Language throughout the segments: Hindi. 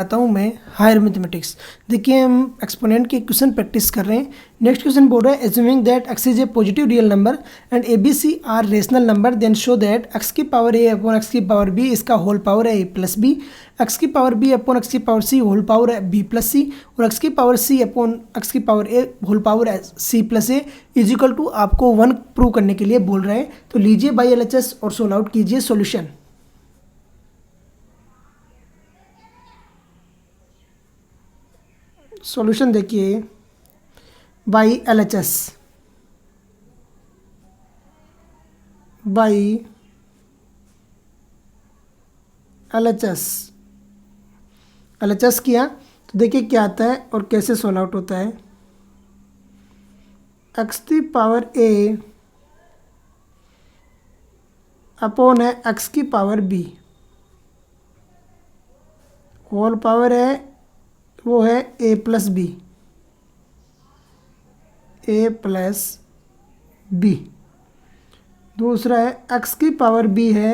आता हूँ मैं हायर मैथमेटिक्स। देखिए हम एक्सपोनेंट के क्वेश्चन प्रैक्टिस कर रहे हैं। नेक्स्ट क्वेश्चन बोल रहा है assuming that x is a positive real number and a b c are rational number then show that x की पावर ए अपॉन एक्स की पावर बी इसका होल पावर है ए प्लस बी, एक्स की पावर बी अपॉन एक्स की पावर सी होल पावर है बी प्लस सी और एक्स की पावर सी अपॉन एक्स की पावर ए होल पावर है c plus a is equal to आपको 1 प्रूव करने के लिए बोल रहे हैं। तो लीजिए बाई एलएचएस और सोल्व आउट कीजिए सॉल्यूशन। सॉल्यूशन देखिए बाई एलएचएस एलएचएस किया तो देखिए क्या आता है और कैसे सॉल्व आउट होता है। एक्स की पावर ए अपॉन है एक्स की पावर बी होल पावर है वो है ए प्लस बी। दूसरा है एक्स की पावर बी है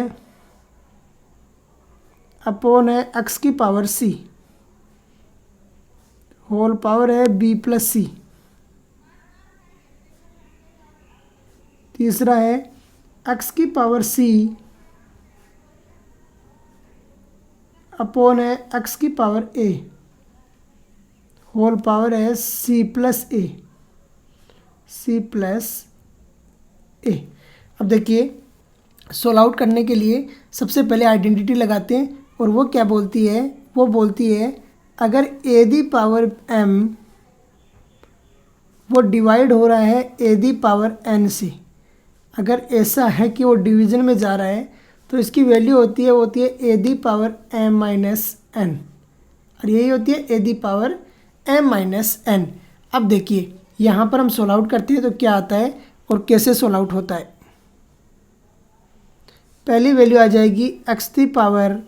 अपॉन है एक्स की पावर सी होल पावर है बी प्लस सी। तीसरा है एक्स की पावर सी अपॉन है एक्स की पावर ए होल पावर है सी प्लस ए। अब देखिए सोल्व आउट करने के लिए सबसे पहले आइडेंटिटी लगाते हैं और वो क्या बोलती है, वो बोलती है अगर ए दी पावर एम वो डिवाइड हो रहा है ए दी पावर एन से, अगर ऐसा है कि वो डिवीज़न में जा रहा है तो इसकी वैल्यू होती है A the power M minus N और यही होती है A the power M minus N. अब देखिए यहाँ पर हम सोल्व आउट करते हैं तो क्या आता है और कैसे सोल्व आउट होता है। पहली वैल्यू आ जाएगी x the power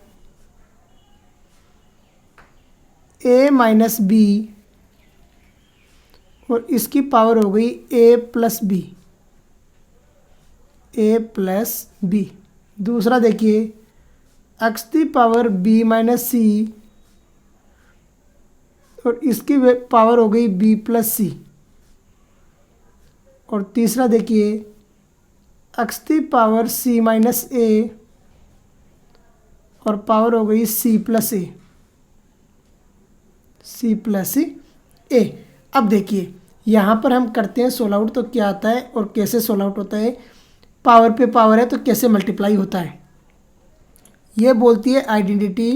A minus b और इसकी पावर हो गई ए प्लस बी। दूसरा देखिए X the power B minus C और इसकी पावर हो गई बी प्लस सी। और तीसरा देखिए X the power C minus A और पावर हो गई सी प्लस ए। अब देखिए यहाँ पर हम करते हैं सोल्व आउट तो क्या आता है और कैसे सोल्व आउट होता है। पावर पे पावर है तो कैसे मल्टीप्लाई होता है। ये बोलती है आइडेंटिटी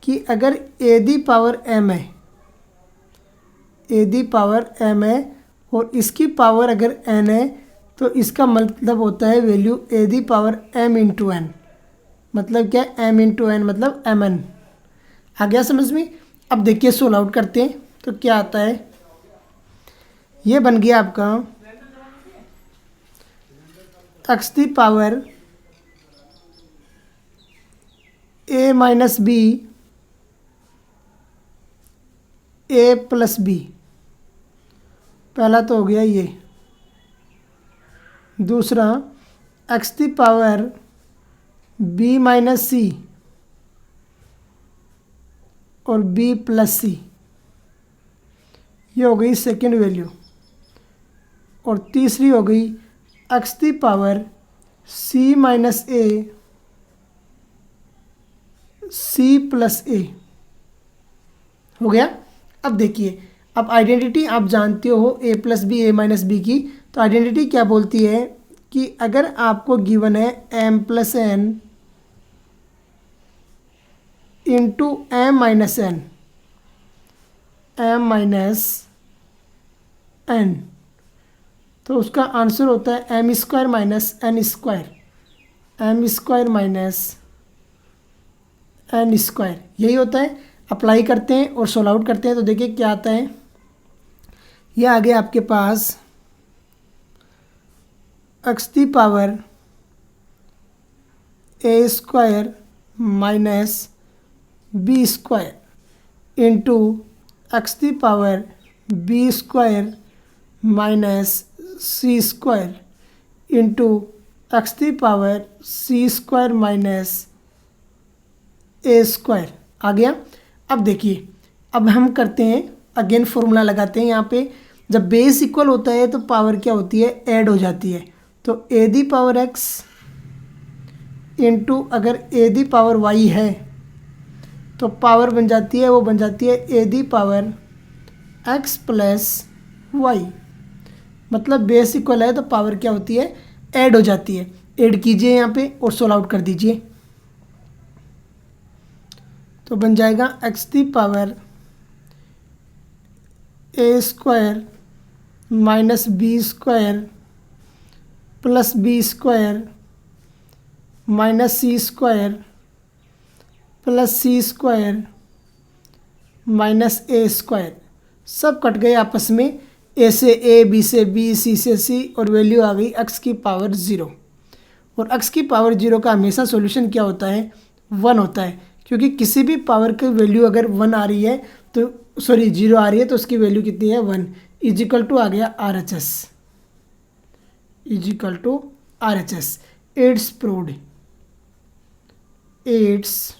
कि अगर ए दी पावर एम है और इसकी पावर अगर एन है तो इसका मतलब होता है value a the power m into n. मतलब क्या एम इंटू एन मतलब एम एन। आ गया समझ में। अब देखिए सोल्व आउट करते हैं तो क्या आता है। ये बन गया आपका X the power A minus B A plus B. पहला तो हो गया ये। दूसरा X the power B minus C और बी प्लस सी, ये हो गई सेकेंड वैल्यू। और तीसरी हो गई X the power C minus A C plus A. हो गया। अब देखिए अब आइडेंटिटी आप जानते हो A plus B A minus B की, तो आइडेंटिटी क्या बोलती है कि अगर आपको गिवन है m plus n into m minus n तो उसका आंसर होता है m square minus n square. यही होता है। अप्लाई करते हैं और सोल्व आउट करते हैं तो देखिए क्या आता है। ये आ गया आपके पास X the power A square minus B square into X the power B square minus C square into X the power C square minus A square. आ गया। अब देखिए, अब हम करते हैं अगेन फॉर्मूला लगाते हैं। यहाँ पे जब बेस इक्वल होता है तो पावर क्या होती है, ऐड हो जाती है। तो ए दी पावर एक्स इंटू अगर ए दी पावर वाई है तो पावर बन जाती है, वो बन जाती है A the power X plus Y. मतलब बेस इक्वल है तो पावर क्या होती है, ऐड हो जाती है। ऐड कीजिए यहाँ पे और सोल्व आउट कर दीजिए। तो बन जाएगा x the power A square minus B square plus b square minus C square plus c square minus A square. सब कट गए आपस में, ए से ए, बी से बी, सी से सी, और वैल्यू आ गई एक्स की पावर 0। और एक्स की पावर 0 का हमेशा सॉल्यूशन क्या होता है, 1 होता है, क्योंकि किसी भी पावर की वैल्यू अगर 1 आ रही है तो 0 आ रही है तो उसकी वैल्यू कितनी है, 1 इजिकल टू आ गया R H S, is equal to R H S. It's proved, it's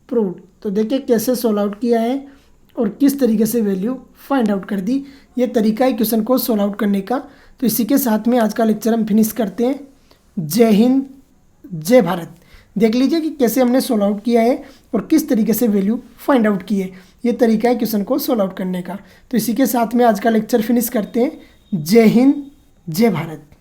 proved. तो देखिए कैसे सोल्व आउट किया है और किस तरीके से वैल्यू फाइंड आउट कर दी। ये तरीका है क्वेश्चन को सोल्व आउट करने का। तो इसी के साथ में आज का लेक्चर हम फिनिश करते हैं। जय हिंद, जय भारत। देख लीजिए कि कैसे हमने सोल्व आउट किया है और किस तरीके से वैल्यू फाइंड आउट की है। ये तरीका है क्वेश्चन को सोल्व आउट करने का। तो इसी के साथ में आज का लेक्चर फिनिश करते हैं। जय हिंद, जय भारत।